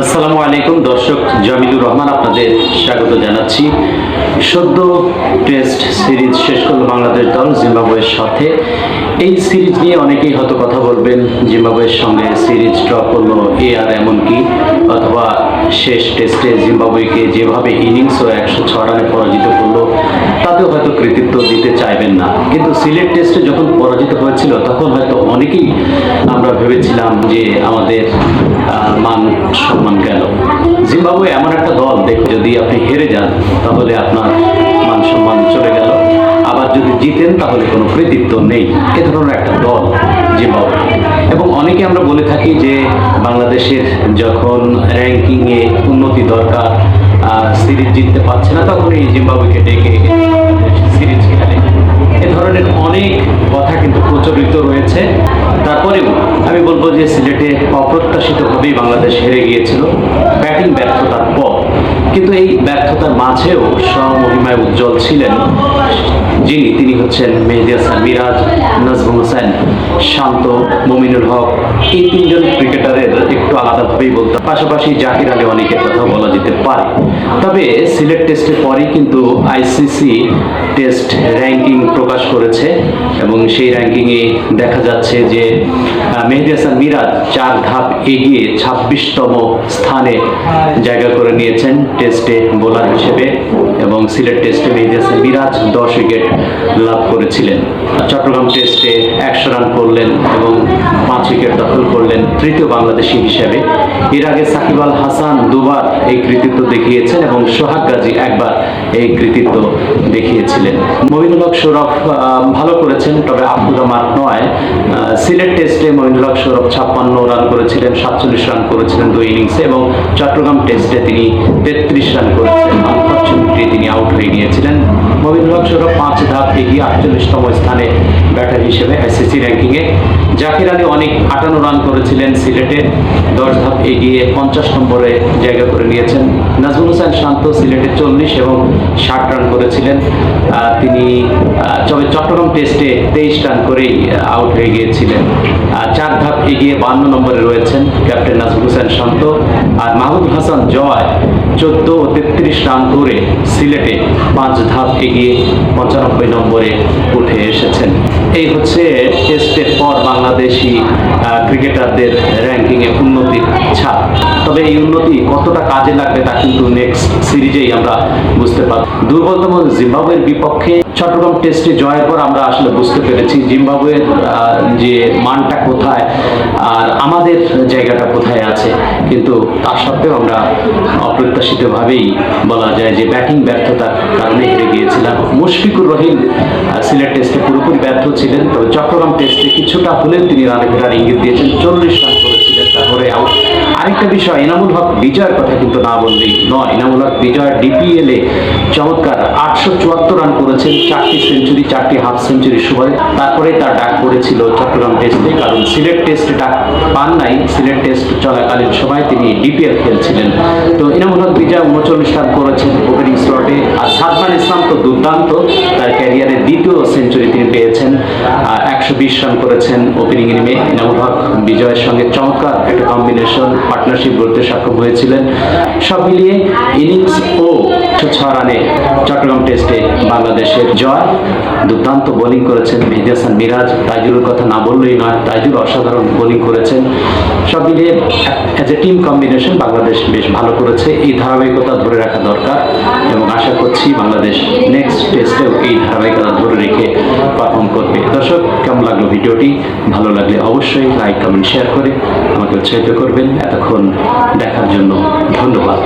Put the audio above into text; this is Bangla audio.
আসসালামু আলাইকুম দর্শক, জামিলুর রহমান আপনাদের স্বাগত জানাচ্ছি। সদ্য টেস্ট সিরিজ শেষ করলো বাংলাদেশ দল জিম্বাবুয়ের সাথে। এই সিরিজ নিয়ে অনেকেই হয়তো কথা বলবেন, জিম্বাবুয়ের সঙ্গে সিরিজ ড্র করলো আর এমন কি, অথবা শেষ টেস্টে জিম্বাবুয়েকে যেভাবে ইনিংস ও 106 রানে পরাজিত করলো তাতেও হয়তো কৃতিত্ব দিতে চাইবেন না। কিন্তু সিলেট টেস্টে যখন পরাজিত হয়েছিল তখন হয়তো অনেকেই আমরা ভেবেছিলাম যে আমাদের মান সম্মান গেল। জিম্বাবুয়ে এমন একটা দল, দেখো যদি আপনি হেরে যান তাহলে আপনার মান সম্মান চলে গেল, আবার যদি জিতেন তাহলে কোনো কৃতিত্ব নেই। এ ধরনের একটা দল জিম্বাবুয়ে। এবং অনেকে আমরা বলে থাকি যে বাংলাদেশের যখন র্যাঙ্কিংয়ে উন্নতি দরকার, সিরিজ জিততে পারছে না, তখন এই জিম্বাবুয়েকে ডেকে সিরিজ খেলে। এ ধরনের অনেক কথা কিন্তু প্রচলিত রয়েছে। তারপরেও আমি বলবো যে সিলেটে অপ্রত্যাশিতভাবেই বাংলাদেশ হেরে গিয়েছিল ব্যাটিং ব্যর্থতার পর। কিন্তু এই ব্যর্থতার মাঝেও স্বমহিমায় উজ্জ্বল ছিলেন তিনি হচ্ছেন মেহেদী হাসান মিরাজ, নাজমুল হোসেন শান্ত, মুমিনুল হক। এই তিনজন ক্রিকেটারের একটু আলাদাভাবেই বলতে, পাশাপাশি জাকির আলী অনেকের কথা বলা যেতে পারে। তবে সিলেট টেস্টের পরই কিন্তু আইসিসি টেস্ট র্যাঙ্কিং প্রকাশ করেছে এবং সেই র্যাঙ্কিংয়ে দেখা যাচ্ছে যে মেহেদী হাসান মিরাজ 4 ধাপ এগিয়ে 26তম স্থানে জায়গা করে নিয়েছেন টেস্টে বোলার হিসেবে। এবং সিলেট টেস্টে মেহেদী হাসান মিরাজ 10 উইকেট লাভ করেছিলেন। চট্টগ্রাম টেস্টে 100 রান করলেন এবং 5 উইকেট দখল করলেন, তৃতীয় বাংলাদেশি হিসেবে। এর আগে সাকিব আল হাসান দুবার এই কৃতিত্ব দেখিয়েছেন এবং সোহাগ গাজী একবার এই কৃতিত্ব দেখিয়েছিলেন। মঈনুল হক সৌরভ ভালো করেছেন, তবে আফুদা মার্ক নয়। সিলেট টেস্টে মঈনুল হক সৌরভ 56 রান করেছিলেন, 47 রান করেছিলেন 2 ইনিংসে। এবং চট্টগ্রাম টেস্টে তিনি 33 রান করেছিলেন, আনফরচুনেটলি তিনি আউট হয়ে গিয়েছিলেন। মঈনুল হক সৌরভ 5 ধাপ এগিয়ে 48তম স্থানে ব্যাটার হিসেবে আইসিসি র্যাঙ্কিংয়ে। জাকির আলী অনেক 58 রান করেছিলেন সিলেটে, 10 ধাপ এগিয়ে 50 নম্বরে জায়গা করে নিয়েছেন। নাজমুল হোসেন শান্ত সিলেটে 40 এবং 60 রান করেছিলেন। তিনি চট্টগ্রাম টেস্টে 23 রান করেই আউট হয়ে গিয়েছিলেন। 4 ধাপ এগিয়ে 52 নম্বরে রয়েছেন ক্যাপ্টেন নাজমুল হোসেন শান্ত। আর মাহমুদুল হাসান জয় 14 ও 33 রান করে সিলেটে 5 ধাপ এগিয়ে 95 নম্বরে উঠে এসেছেন। এই হচ্ছে টেস্টের পর বাংলাদেশি ক্রিকেটারদের র্যাঙ্কিংয়ে উন্নতির ছাপ। তবে এই উন্নতি কতটা কাজে লাগবে তা কিন্তু নেক্সট সিরিজেই আমরা বুঝতে পারব। দুর্বলতম জিম্বাবুয়ের বিপক্ষে চট্টগ্রাম টেস্টে জয়ের পর আমরা আসলে বুঝতে পেরেছি জিম্বাবুয়ের যে মানটা কোথায় আর আমাদের জায়গাটা কোথায় আছে। কিন্তু তার সত্ত্বেও আমরা অপ্রত্যাশিতভাবেই বলা যায় যে ব্যাটিং ব্যর্থতার কারণে হেরে গিয়েছিলাম। মুশফিকুর রহিম সিলেট টেস্টে পুরোপুরি ব্যর্থ ছিলেন, তবে চট্টগ্রাম টেস্টে কিছুটা হলেও তিনি রানে ফেরার ইঙ্গিত দিয়েছেন। 40 রান করেছিলেন, তারপরে আউট। আরেকটা বিষয়, ইনামুল হক বিজয়ের কথা কিন্তু না বললেই নয়। ইনামুল হক বিজয় ডিপিএলে চমৎকার 874 রান করেছেন, 4টি সেঞ্চুরি, 4টি হাফ সেঞ্চুরি সুবাদে। তারপরে তার ডাক পড়েছিল চট্টগ্রাম টেস্টে, কারণ সিলেট টেস্টে ডাক পান নাই। সিলেট টেস্ট চলাকালীন সময় তিনি ডিপিএল খেলছিলেন। তো ইনামুল হক বিজয় 39 রান করেছেন ওপেনিং স্লটে। আর সাদমান ইসলাম তো দুর্দান্ত, তার ক্যারিয়ারের দ্বিতীয় সেঞ্চুরি তিনি পেয়েছেন। 120 রান করেছেন ওপেনিং নেমে। ইনামুল হক বিজয়ের সঙ্গে চমৎকার একটা কম্বিনেশন পার্টনারশিপ গড়তে সক্ষম হয়েছিলেন। সব মিলিয়ে ইনিংস ও 6 রানে চট্টগ্রাম টেস্টে বাংলাদেশের জয়। দুর্দান্ত বোলিং করেছেন মেহেদী হাসান মিরাজ, তাইজুলের কথা না বললেই নয়, তাইজুল অসাধারণ বোলিং করেছেন। সব মিলিয়ে as a team combination Bangladesh বেশ ভালো করেছে। এই ধারাবাহিকতা ধরে রাখা দরকার এবং আশা করছি বাংলাদেশ নেক্সট টেস্টেও এই ধারাবাহিকতা ধরে রেখে পারফর্ম করবে। দর্শক, কেমন লাগলো ভিডিওটি? ভালো লাগলে অবশ্যই লাইক, কমেন্ট, শেয়ার করে আমাকে উৎসাহিত করবেন। এতক্ষণ দেখার জন্য ধন্যবাদ।